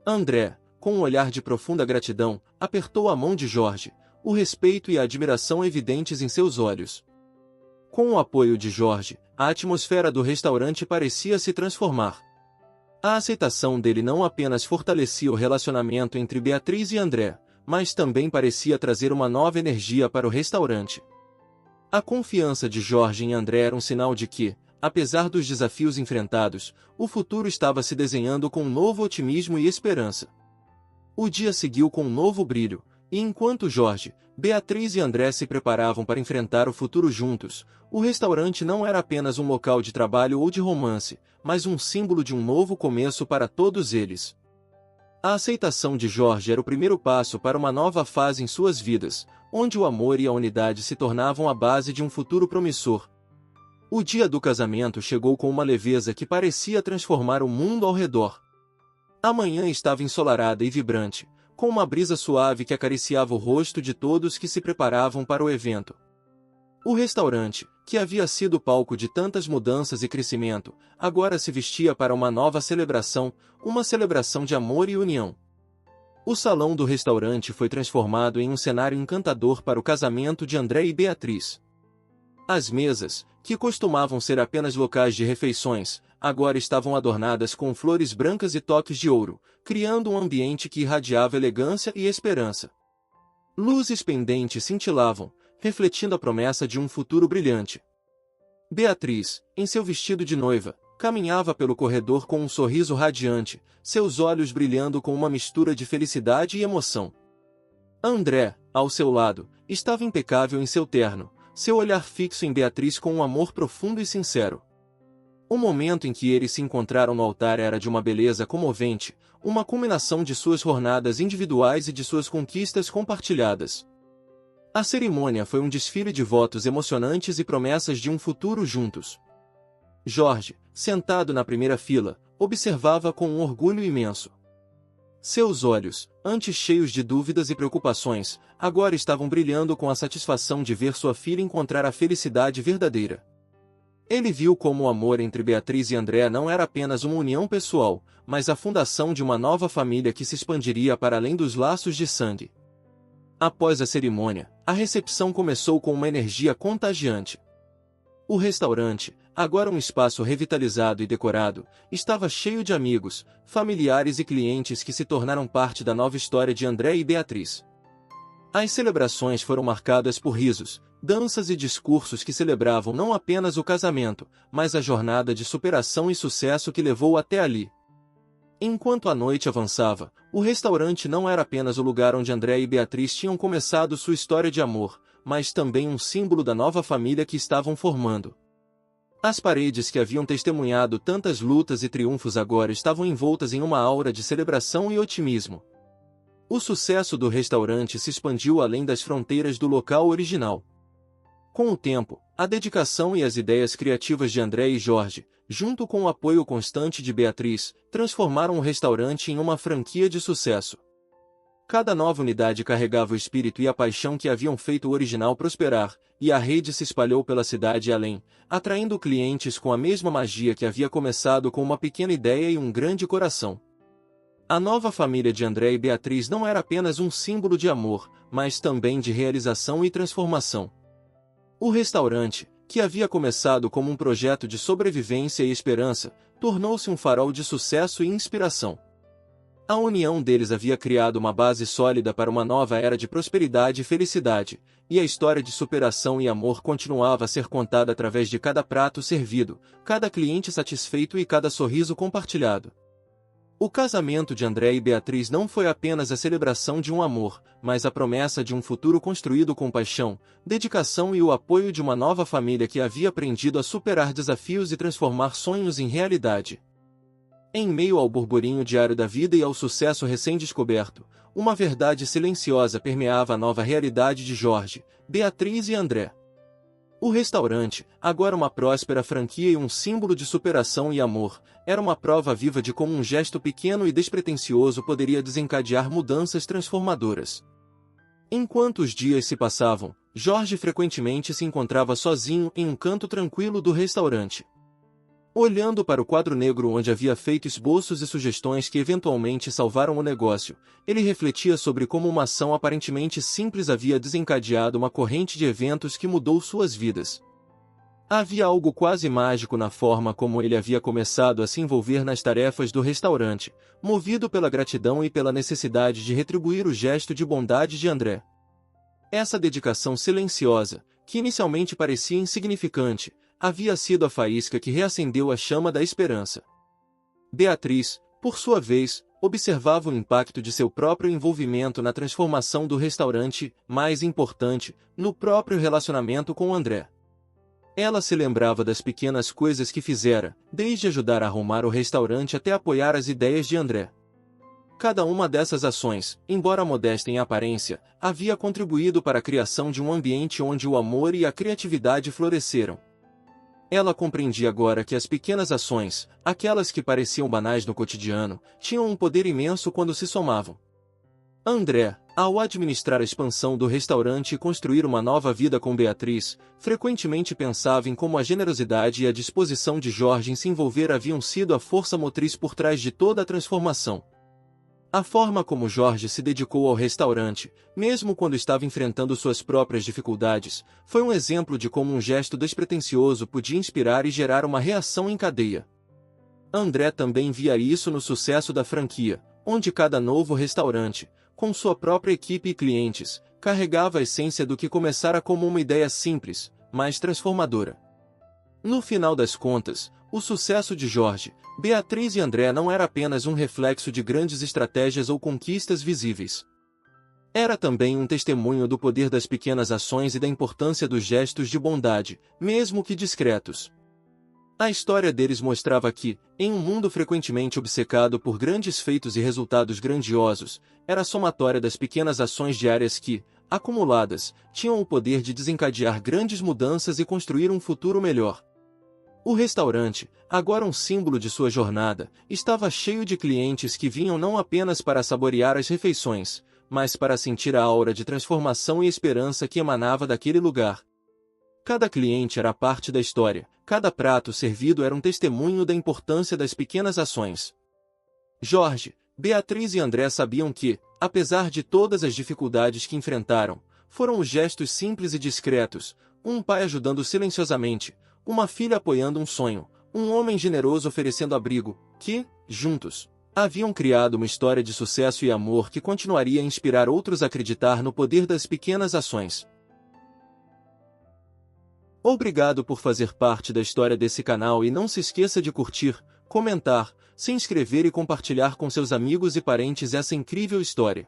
André, com um olhar de profunda gratidão, apertou a mão de Jorge, o respeito e a admiração evidentes em seus olhos. Com o apoio de Jorge, a atmosfera do restaurante parecia se transformar. A aceitação dele não apenas fortalecia o relacionamento entre Beatriz e André, mas também parecia trazer uma nova energia para o restaurante. A confiança de Jorge em André era um sinal de que, apesar dos desafios enfrentados, o futuro estava se desenhando com um novo otimismo e esperança. O dia seguiu com um novo brilho, e enquanto Jorge, Beatriz e André se preparavam para enfrentar o futuro juntos, o restaurante não era apenas um local de trabalho ou de romance, mas um símbolo de um novo começo para todos eles. A aceitação de Jorge era o primeiro passo para uma nova fase em suas vidas, onde o amor e a unidade se tornavam a base de um futuro promissor. O dia do casamento chegou com uma leveza que parecia transformar o mundo ao redor. A manhã estava ensolarada e vibrante, com uma brisa suave que acariciava o rosto de todos que se preparavam para o evento. O restaurante, que havia sido palco de tantas mudanças e crescimento, agora se vestia para uma nova celebração, uma celebração de amor e união. O salão do restaurante foi transformado em um cenário encantador para o casamento de André e Beatriz. As mesas, que costumavam ser apenas locais de refeições, agora estavam adornadas com flores brancas e toques de ouro, criando um ambiente que irradiava elegância e esperança. Luzes pendentes cintilavam, refletindo a promessa de um futuro brilhante. Beatriz, em seu vestido de noiva, caminhava pelo corredor com um sorriso radiante, seus olhos brilhando com uma mistura de felicidade e emoção. André, ao seu lado, estava impecável em seu terno, seu olhar fixo em Beatriz com um amor profundo e sincero. O momento em que eles se encontraram no altar era de uma beleza comovente, uma culminação de suas jornadas individuais e de suas conquistas compartilhadas. A cerimônia foi um desfile de votos emocionantes e promessas de um futuro juntos. Jorge, sentado na primeira fila, observava com um orgulho imenso. Seus olhos, antes cheios de dúvidas e preocupações, agora estavam brilhando com a satisfação de ver sua filha encontrar a felicidade verdadeira. Ele viu como o amor entre Beatriz e André não era apenas uma união pessoal, mas a fundação de uma nova família que se expandiria para além dos laços de sangue. Após a cerimônia, a recepção começou com uma energia contagiante. O restaurante, agora um espaço revitalizado e decorado, estava cheio de amigos, familiares e clientes que se tornaram parte da nova história de André e Beatriz. As celebrações foram marcadas por risos, danças e discursos que celebravam não apenas o casamento, mas a jornada de superação e sucesso que levou até ali. Enquanto a noite avançava, o restaurante não era apenas o lugar onde André e Beatriz tinham começado sua história de amor, mas também um símbolo da nova família que estavam formando. As paredes que haviam testemunhado tantas lutas e triunfos agora estavam envoltas em uma aura de celebração e otimismo. O sucesso do restaurante se expandiu além das fronteiras do local original. Com o tempo, a dedicação e as ideias criativas de André e Jorge, junto com o apoio constante de Beatriz, transformaram o restaurante em uma franquia de sucesso. Cada nova unidade carregava o espírito e a paixão que haviam feito o original prosperar, e a rede se espalhou pela cidade e além, atraindo clientes com a mesma magia que havia começado com uma pequena ideia e um grande coração. A nova família de André e Beatriz não era apenas um símbolo de amor, mas também de realização e transformação. O restaurante, que havia começado como um projeto de sobrevivência e esperança, tornou-se um farol de sucesso e inspiração. A união deles havia criado uma base sólida para uma nova era de prosperidade e felicidade, e a história de superação e amor continuava a ser contada através de cada prato servido, cada cliente satisfeito e cada sorriso compartilhado. O casamento de André e Beatriz não foi apenas a celebração de um amor, mas a promessa de um futuro construído com paixão, dedicação e o apoio de uma nova família que havia aprendido a superar desafios e transformar sonhos em realidade. Em meio ao burburinho diário da vida e ao sucesso recém-descoberto, uma verdade silenciosa permeava a nova realidade de Jorge, Beatriz e André. O restaurante, agora uma próspera franquia e um símbolo de superação e amor, era uma prova viva de como um gesto pequeno e despretensioso poderia desencadear mudanças transformadoras. Enquanto os dias se passavam, Jorge frequentemente se encontrava sozinho em um canto tranquilo do restaurante. Olhando para o quadro negro onde havia feito esboços e sugestões que eventualmente salvaram o negócio, ele refletia sobre como uma ação aparentemente simples havia desencadeado uma corrente de eventos que mudou suas vidas. Havia algo quase mágico na forma como ele havia começado a se envolver nas tarefas do restaurante, movido pela gratidão e pela necessidade de retribuir o gesto de bondade de André. Essa dedicação silenciosa, que inicialmente parecia insignificante, havia sido a faísca que reacendeu a chama da esperança. Beatriz, por sua vez, observava o impacto de seu próprio envolvimento na transformação do restaurante, mais importante, no próprio relacionamento com André. Ela se lembrava das pequenas coisas que fizera, desde ajudar a arrumar o restaurante até apoiar as ideias de André. Cada uma dessas ações, embora modesta em aparência, havia contribuído para a criação de um ambiente onde o amor e a criatividade floresceram. Ela compreendia agora que as pequenas ações, aquelas que pareciam banais no cotidiano, tinham um poder imenso quando se somavam. André, ao administrar a expansão do restaurante e construir uma nova vida com Beatriz, frequentemente pensava em como a generosidade e a disposição de Jorge em se envolver haviam sido a força motriz por trás de toda a transformação. A forma como Jorge se dedicou ao restaurante, mesmo quando estava enfrentando suas próprias dificuldades, foi um exemplo de como um gesto despretensioso podia inspirar e gerar uma reação em cadeia. André também via isso no sucesso da franquia, onde cada novo restaurante, com sua própria equipe e clientes, carregava a essência do que começara como uma ideia simples, mas transformadora. No final das contas, o sucesso de Jorge, Beatriz e André não era apenas um reflexo de grandes estratégias ou conquistas visíveis. Era também um testemunho do poder das pequenas ações e da importância dos gestos de bondade, mesmo que discretos. A história deles mostrava que, em um mundo frequentemente obcecado por grandes feitos e resultados grandiosos, era a somatória das pequenas ações diárias que, acumuladas, tinham o poder de desencadear grandes mudanças e construir um futuro melhor. O restaurante, agora um símbolo de sua jornada, estava cheio de clientes que vinham não apenas para saborear as refeições, mas para sentir a aura de transformação e esperança que emanava daquele lugar. Cada cliente era parte da história, cada prato servido era um testemunho da importância das pequenas ações. Jorge, Beatriz e André sabiam que, apesar de todas as dificuldades que enfrentaram, foram os gestos simples e discretos, um pai ajudando silenciosamente, uma filha apoiando um sonho, um homem generoso oferecendo abrigo, que, juntos, haviam criado uma história de sucesso e amor que continuaria a inspirar outros a acreditar no poder das pequenas ações. Obrigado por fazer parte da história desse canal e não se esqueça de curtir, comentar, se inscrever e compartilhar com seus amigos e parentes essa incrível história.